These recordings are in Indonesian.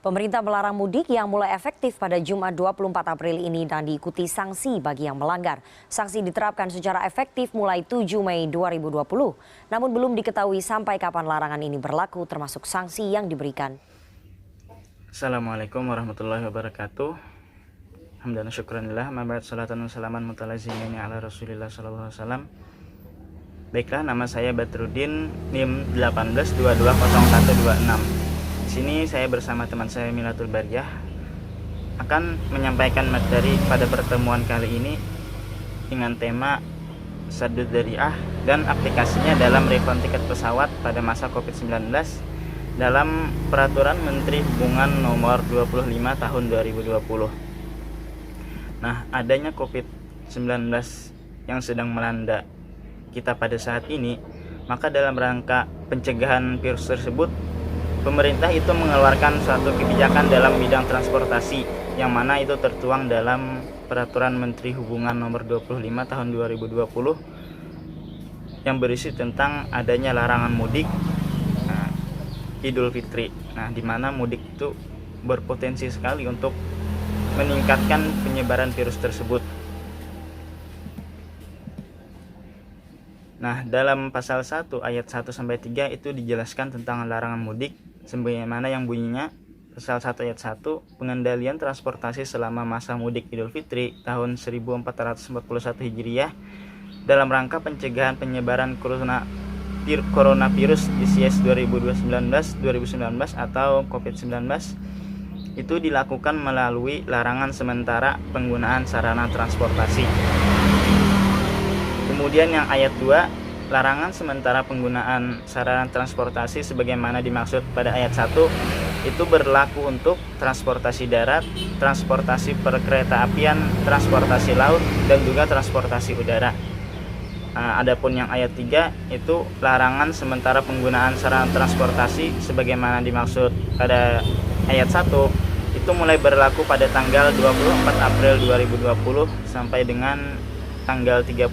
Pemerintah melarang mudik yang mulai efektif pada Jumat 24 April ini dan diikuti sanksi bagi yang melanggar. Sanksi diterapkan secara efektif mulai 7 Mei 2020. Namun belum diketahui sampai kapan larangan ini berlaku termasuk sanksi yang diberikan. Assalamualaikum warahmatullahi wabarakatuh. Hamdan syukranillah, ma'ba'd, salatan salaman mutalazimini ala rasulillah sallallahu alaihi wasallam. Baiklah, nama saya Badrudin, NIM 18220126. Di sini saya bersama teman saya Milatul Bariyah akan menyampaikan materi pada pertemuan kali ini dengan tema Saddud Dzari'ah dan aplikasinya dalam refund tiket pesawat pada masa COVID-19 dalam Peraturan Menteri Hubungan Nomor 25 Tahun 2020. Nah, adanya COVID-19 yang sedang melanda kita pada saat ini, maka dalam rangka pencegahan virus tersebut, pemerintah itu mengeluarkan suatu kebijakan dalam bidang transportasi yang mana itu tertuang dalam Peraturan Menteri Hubungan Nomor 25 Tahun 2020 yang berisi tentang adanya larangan mudik Idul Fitri. Nah, di mana mudik itu berpotensi sekali untuk meningkatkan penyebaran virus tersebut. Nah, dalam pasal 1 ayat 1 sampai 3 itu dijelaskan tentang larangan mudik sebagaimana yang bunyinya pasal 1 ayat 1, pengendalian transportasi selama masa mudik Idul Fitri tahun 1441 Hijriah dalam rangka pencegahan penyebaran coronavirus disease 2019 atau COVID-19 itu dilakukan melalui larangan sementara penggunaan sarana transportasi. Kemudian yang ayat 2, larangan sementara penggunaan sarana transportasi sebagaimana dimaksud pada ayat 1 itu berlaku untuk transportasi darat, transportasi perkereta-apian, transportasi laut, dan juga transportasi udara. Adapun yang ayat 3 itu larangan sementara penggunaan sarana transportasi sebagaimana dimaksud pada ayat 1 itu mulai berlaku pada tanggal 24 April 2020 sampai dengan tanggal 31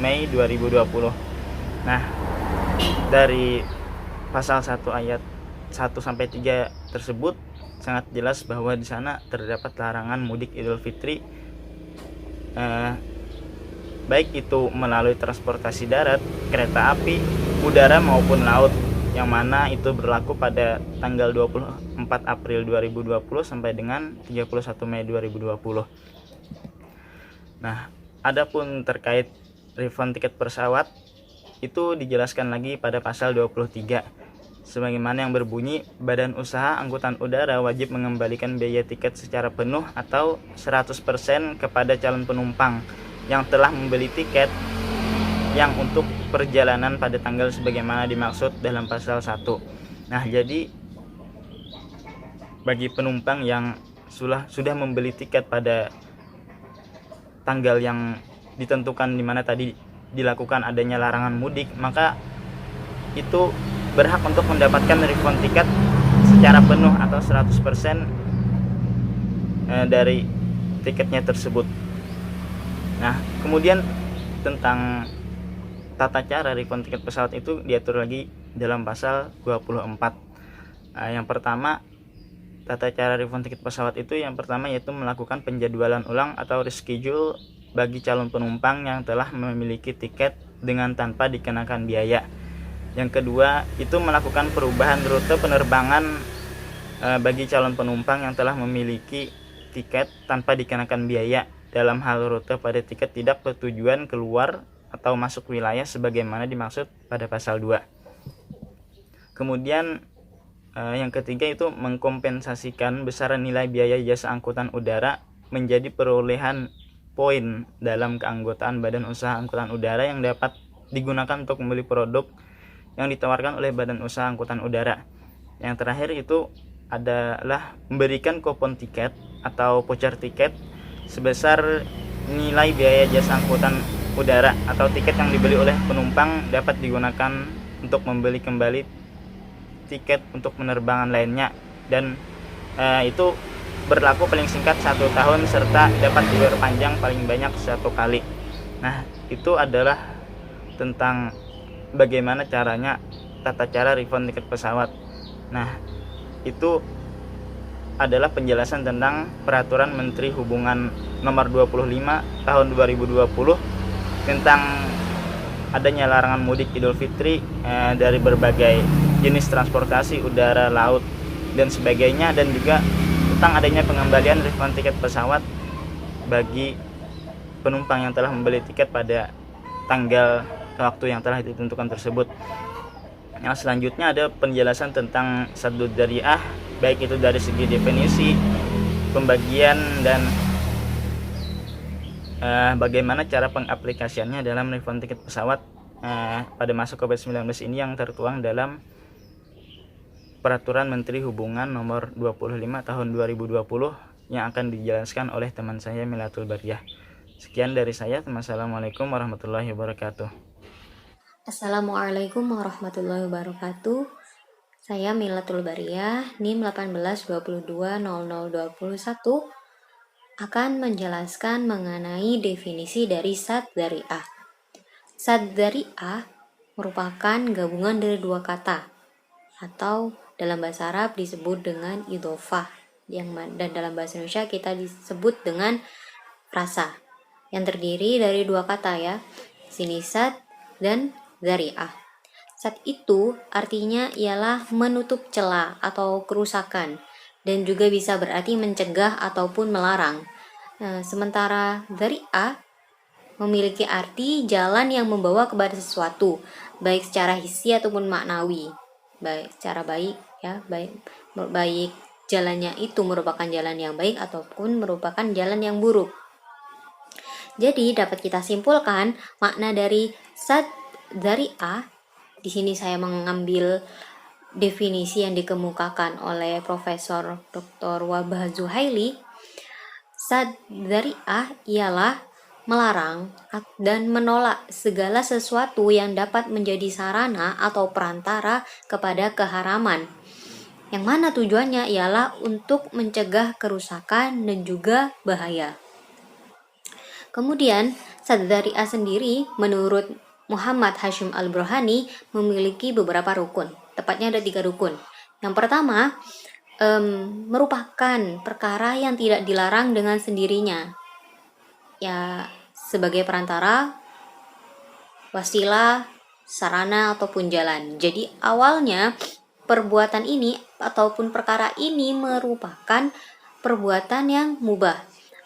Mei 2020. Nah, dari pasal 1 ayat 1 sampai 3 tersebut sangat jelas bahwa di sana terdapat larangan mudik Idul Fitri baik itu melalui transportasi darat, kereta api, udara maupun laut, yang mana itu berlaku pada tanggal 24 April 2020 sampai dengan 31 Mei 2020. Nah, adapun terkait refund tiket pesawat itu dijelaskan lagi pada pasal 23 sebagaimana yang berbunyi, Badan Usaha Angkutan Udara wajib mengembalikan biaya tiket secara penuh atau 100% kepada calon penumpang yang telah membeli tiket yang untuk perjalanan pada tanggal sebagaimana dimaksud dalam pasal 1. Nah, jadi bagi penumpang yang sudah membeli tiket pada tanggal yang ditentukan di mana tadi dilakukan adanya larangan mudik, maka itu berhak untuk mendapatkan refund tiket secara penuh atau 100% dari tiketnya tersebut. Nah, kemudian tentang tata cara refund tiket pesawat itu diatur lagi dalam pasal 24. Yang pertama, tata cara refund tiket pesawat itu yang pertama yaitu melakukan penjadwalan ulang atau reschedule bagi calon penumpang yang telah memiliki tiket dengan tanpa dikenakan biaya. Yang kedua, itu melakukan perubahan rute penerbangan bagi calon penumpang yang telah memiliki tiket tanpa dikenakan biaya dalam hal rute pada tiket tidak bertujuan keluar atau masuk wilayah sebagaimana dimaksud pada pasal 2. Kemudian yang ketiga itu mengkompensasikan besaran nilai biaya jasa angkutan udara menjadi perolehan poin dalam keanggotaan Badan Usaha Angkutan Udara yang dapat digunakan untuk membeli produk yang ditawarkan oleh Badan Usaha Angkutan Udara. Yang terakhir itu adalah memberikan kupon tiket atau voucher tiket sebesar nilai biaya jasa angkutan udara atau tiket yang dibeli oleh penumpang dapat digunakan untuk membeli kembali tiket untuk penerbangan lainnya, dan itu berlaku paling singkat 1 tahun serta dapat diperpanjang paling banyak 1 kali. Nah, itu adalah tentang bagaimana caranya tata cara refund tiket pesawat. Nah, itu adalah penjelasan tentang Peraturan Menteri Hubungan Nomor 25 Tahun 2020 tentang adanya larangan mudik Idul Fitri dari berbagai jenis transportasi udara, laut, dan sebagainya, dan juga tentang adanya pengembalian refund tiket pesawat bagi penumpang yang telah membeli tiket pada tanggal waktu yang telah ditentukan tersebut. Yang selanjutnya ada penjelasan tentang Saddud Dzari'ah, baik itu dari segi definisi, pembagian, dan bagaimana cara pengaplikasiannya dalam refund tiket pesawat pada masa COVID-19 ini yang tertuang dalam Peraturan Menteri Hubungan Nomor 25 Tahun 2020 yang akan dijelaskan oleh teman saya Milatul Bariyah. Sekian dari saya. Assalamualaikum warahmatullahi wabarakatuh. Assalamualaikum warahmatullahi wabarakatuh. Saya Milatul Bariyah, NIM 18220021, akan menjelaskan mengenai definisi dari Sadd Dzari'ah. Sadd Dzari'ah merupakan gabungan dari dua kata, atau dalam bahasa Arab disebut dengan idhofah, dan dalam bahasa Indonesia kita disebut dengan frasa, yang terdiri dari dua kata ya, sini Sadd dan Dzari'ah. Sadd itu artinya ialah menutup celah atau kerusakan, dan juga bisa berarti mencegah ataupun melarang. Sementara Dzari'ah memiliki arti jalan yang membawa kepada sesuatu, baik secara hissi ataupun maknawi. Baik secara baik ya, baik jalannya itu merupakan jalan yang baik ataupun merupakan jalan yang buruk. Jadi dapat kita simpulkan makna dari Sadd Dzari'ah. Di sini saya mengambil definisi yang dikemukakan oleh Profesor Dr. Wahbah Zuhaili. Sadd Dzari'ah ialah melarang dan menolak segala sesuatu yang dapat menjadi sarana atau perantara kepada keharaman, yang mana tujuannya ialah untuk mencegah kerusakan dan juga bahaya. Kemudian Sadd Dzari'ah sendiri menurut Muhammad Hashim Al-Burhani memiliki beberapa rukun, tepatnya ada 3 rukun. Yang pertama, merupakan perkara yang tidak dilarang dengan sendirinya, ya, sebagai perantara, wasilah, sarana, ataupun jalan. Jadi awalnya perbuatan ini ataupun perkara ini merupakan perbuatan yang mubah.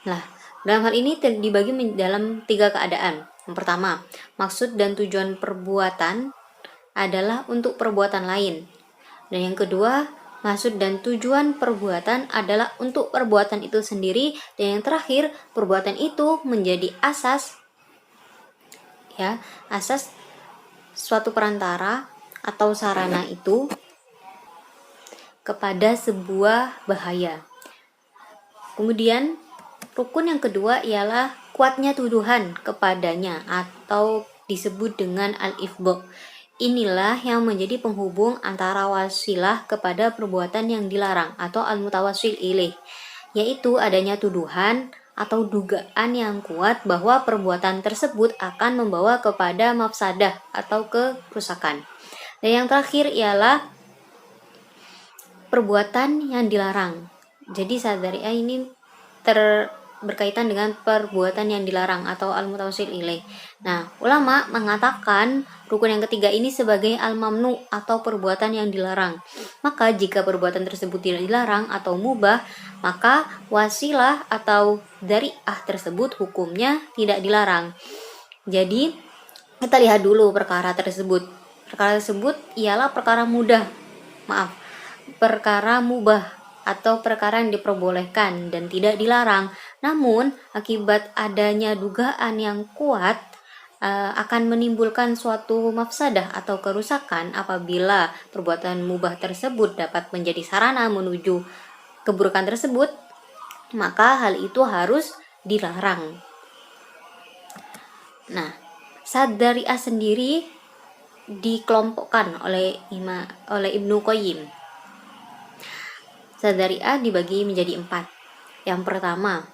Nah, dalam hal ini dibagi dalam 3 keadaan. Yang pertama, maksud dan tujuan perbuatan adalah untuk perbuatan lain. Dan yang kedua, maksud dan tujuan perbuatan adalah untuk perbuatan itu sendiri. Dan yang terakhir, perbuatan itu menjadi asas suatu perantara atau sarana itu kepada sebuah bahaya. Kemudian rukun yang kedua ialah kuatnya tuduhan kepadanya atau disebut dengan al-ifdha. Inilah yang menjadi penghubung antara wasilah kepada perbuatan yang dilarang atau al-mutawassil ilaih, yaitu adanya tuduhan atau dugaan yang kuat bahwa perbuatan tersebut akan membawa kepada mafsadah atau kerusakan. Dan yang terakhir ialah perbuatan yang dilarang. Jadi Sadd Dzari'ah ini berkaitan dengan perbuatan yang dilarang atau al-mutawassil ilaih. Nah, ulama mengatakan rukun yang ketiga ini sebagai al-mamnu atau perbuatan yang dilarang. Maka jika perbuatan tersebut tidak dilarang atau mubah, maka wasilah atau dzari'ah tersebut hukumnya tidak dilarang. Jadi kita lihat dulu perkara tersebut. Perkara tersebut ialah perkara mubah atau perkara yang diperbolehkan dan tidak dilarang. Namun akibat adanya dugaan yang kuat akan menimbulkan suatu mafsadah atau kerusakan apabila perbuatan mubah tersebut dapat menjadi sarana menuju keburukan tersebut, maka hal itu harus dilarang. Nah, Sadd Dzari'ah sendiri dikelompokkan oleh Ibnu Qayyim. Sadd Dzari'ah dibagi menjadi 4. Yang pertama,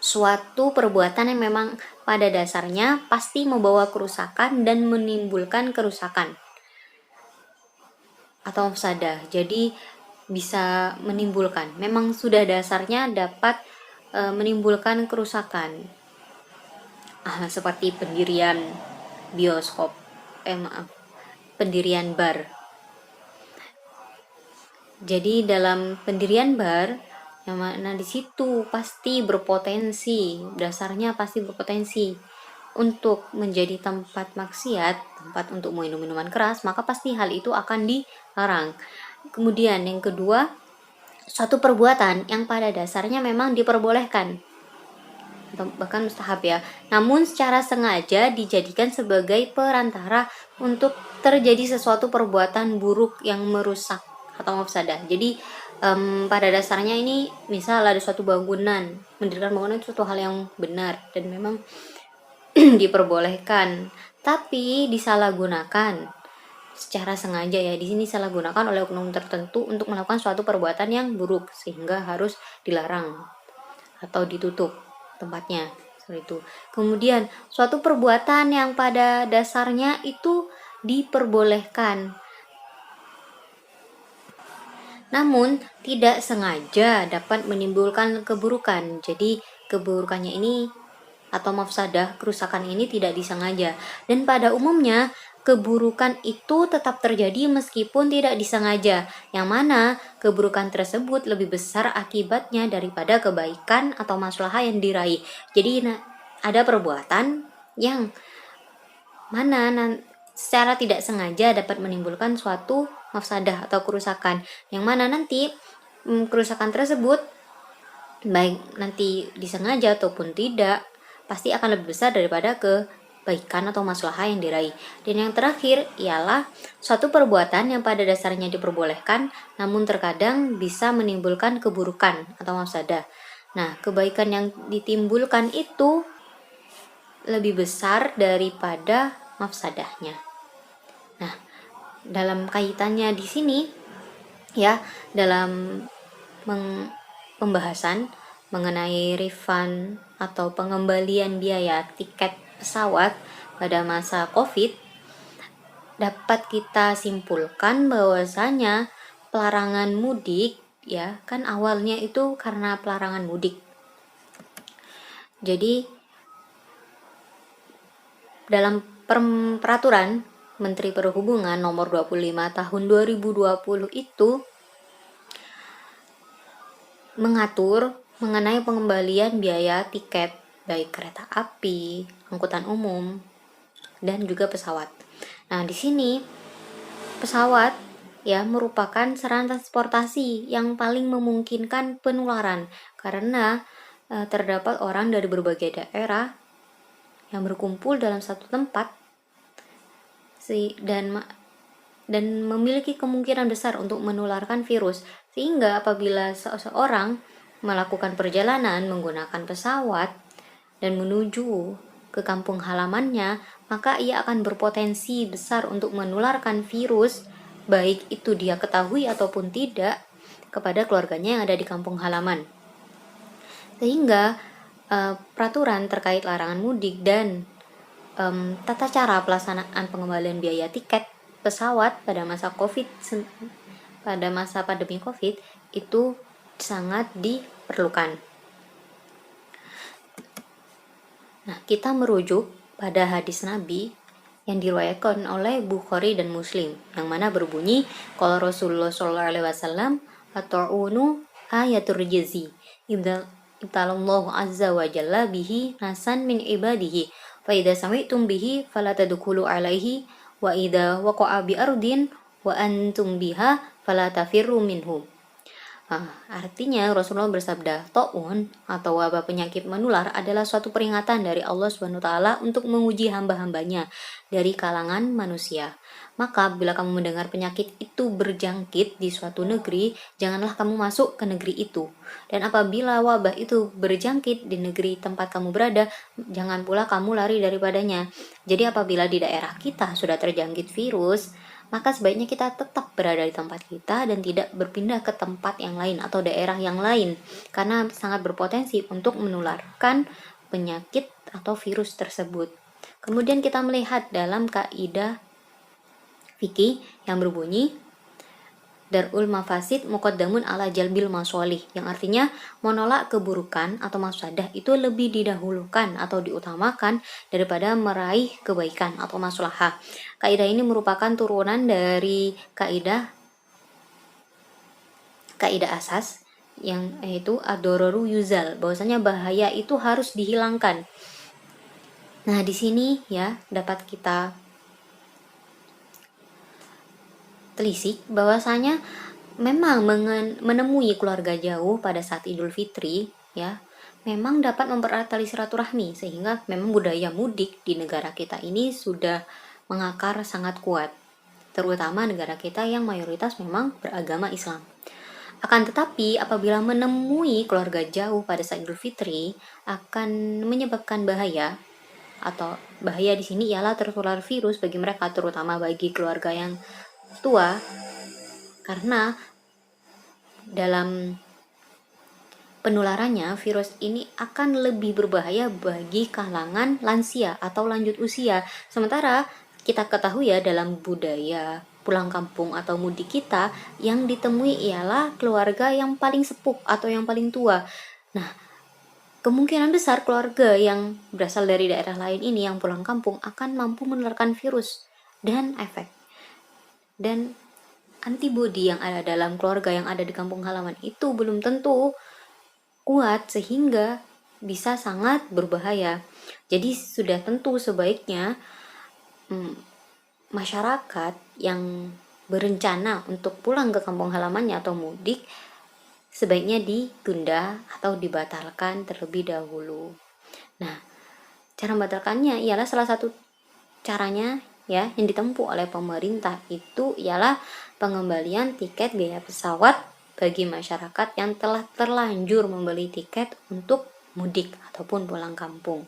suatu perbuatan yang memang pada dasarnya pasti membawa kerusakan dan menimbulkan kerusakan atau mafsadah. Jadi bisa menimbulkan. Memang sudah dasarnya dapat menimbulkan kerusakan. Seperti pendirian bioskop, pendirian bar. Jadi dalam pendirian bar, yang mana di situ pasti berpotensi, dasarnya pasti berpotensi untuk menjadi tempat maksiat, tempat untuk minum minuman keras, maka pasti hal itu akan dilarang. Kemudian yang kedua, suatu perbuatan yang pada dasarnya memang diperbolehkan atau bahkan mustahab ya, namun secara sengaja dijadikan sebagai perantara untuk terjadi sesuatu perbuatan buruk yang merusak atau mafsadah. Jadi pada dasarnya ini misal ada suatu bangunan, mendirikan bangunan itu suatu hal yang benar dan memang diperbolehkan, tapi disalahgunakan secara sengaja ya. Di sini salah gunakan oleh oknum tertentu untuk melakukan suatu perbuatan yang buruk sehingga harus dilarang atau ditutup tempatnya seperti itu. Kemudian suatu perbuatan yang pada dasarnya itu diperbolehkan, namun tidak sengaja dapat menimbulkan keburukan. Jadi keburukannya ini atau mafsadah, kerusakan ini tidak disengaja, dan pada umumnya keburukan itu tetap terjadi meskipun tidak disengaja, yang mana keburukan tersebut lebih besar akibatnya daripada kebaikan atau maslahah yang diraih. Jadi ada perbuatan yang mana secara tidak sengaja dapat menimbulkan suatu mafsadah atau kerusakan, yang mana nanti kerusakan tersebut baik nanti disengaja ataupun tidak pasti akan lebih besar daripada kebaikan atau maslahah yang diraih. Dan yang terakhir ialah suatu perbuatan yang pada dasarnya diperbolehkan namun terkadang bisa menimbulkan keburukan atau mafsadah. Nah, kebaikan yang ditimbulkan itu lebih besar daripada mafsadahnya. Nah, dalam kaitannya di sini ya, dalam pembahasan mengenai refund atau pengembalian biaya tiket pesawat pada masa Covid, dapat kita simpulkan bahwasanya pelarangan mudik ya, kan awalnya itu karena pelarangan mudik. Jadi dalam peraturan Menteri Perhubungan nomor 25 tahun 2020 itu mengatur mengenai pengembalian biaya tiket baik kereta api, angkutan umum, dan juga pesawat. Nah, di sini pesawat ya merupakan sarana transportasi yang paling memungkinkan penularan karena terdapat orang dari berbagai daerah yang berkumpul dalam satu tempat dan memiliki kemungkinan besar untuk menularkan virus, sehingga apabila seseorang melakukan perjalanan menggunakan pesawat dan menuju ke kampung halamannya, maka ia akan berpotensi besar untuk menularkan virus, baik itu dia ketahui ataupun tidak, kepada keluarganya yang ada di kampung halaman. Sehingga peraturan terkait larangan mudik dan tata cara pelaksanaan pengembalian biaya tiket pesawat pada masa pandemi Covid itu sangat diperlukan. Nah, kita merujuk pada hadis Nabi yang diriwayatkan oleh Bukhari dan Muslim, yang mana berbunyi, qala Rasulullah sallallahu alaihi wasallam, at-ta'unu ayatul rijzi, ibtalallahu azza wa jalla bihi nasan min ibadihi, fa idza sami'tum bihi fala tadkhulu alaihi, wa idza waqa'a bi ardin wa antum biha fala tafirru minhum. Artinya Rasulullah bersabda, ta'un atau wabah penyakit menular adalah suatu peringatan dari Allah SWT untuk menguji hamba-hambanya dari kalangan manusia. Maka bila kamu mendengar penyakit itu berjangkit di suatu negeri, janganlah kamu masuk ke negeri itu. Dan apabila wabah itu berjangkit di negeri tempat kamu berada, jangan pula kamu lari daripadanya. Jadi apabila di daerah kita sudah terjangkit virus, maka sebaiknya kita tetap berada di tempat kita dan tidak berpindah ke tempat yang lain atau daerah yang lain, karena sangat berpotensi untuk menularkan penyakit atau virus tersebut. Kemudian kita melihat dalam kaidah fikih yang berbunyi, Darul mafasid muqaddamun ala jalbil masolih, yang artinya menolak keburukan atau mafsadah itu lebih didahulukan atau diutamakan daripada meraih kebaikan atau maslahah. Kaidah ini merupakan turunan dari kaidah asas yang yaitu ad-dararu yuzal, bahwasanya bahaya itu harus dihilangkan. Nah, di sini ya dapat kita telisik bahwasanya memang menemui keluarga jauh pada saat Idul Fitri ya memang dapat mempererat tali silaturahmi, sehingga memang budaya mudik di negara kita ini sudah mengakar sangat kuat, terutama negara kita yang mayoritas memang beragama Islam. Akan tetapi apabila menemui keluarga jauh pada saat Idul Fitri akan menyebabkan bahaya, atau bahaya di sini ialah tertular virus bagi mereka, terutama bagi keluarga yang tua, karena dalam penularannya virus ini akan lebih berbahaya bagi kalangan lansia atau lanjut usia. Sementara kita ketahui ya dalam budaya pulang kampung atau mudik kita yang ditemui ialah keluarga yang paling sepuh atau yang paling tua. Nah, kemungkinan besar keluarga yang berasal dari daerah lain ini yang pulang kampung akan mampu menularkan virus dan antibodi yang ada dalam keluarga yang ada di kampung halaman itu belum tentu kuat sehingga bisa sangat berbahaya. Jadi sudah tentu sebaiknya masyarakat yang berencana untuk pulang ke kampung halamannya atau mudik sebaiknya ditunda atau dibatalkan terlebih dahulu. Nah, cara membatalkannya ialah salah satu caranya ya yang ditempuh oleh pemerintah itu ialah pengembalian tiket biaya pesawat bagi masyarakat yang telah terlanjur membeli tiket untuk mudik ataupun pulang kampung.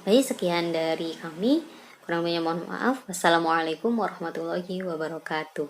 Baik, sekian dari kami. Kurang banyak mohon maaf. Wassalamualaikum warahmatullahi wabarakatuh.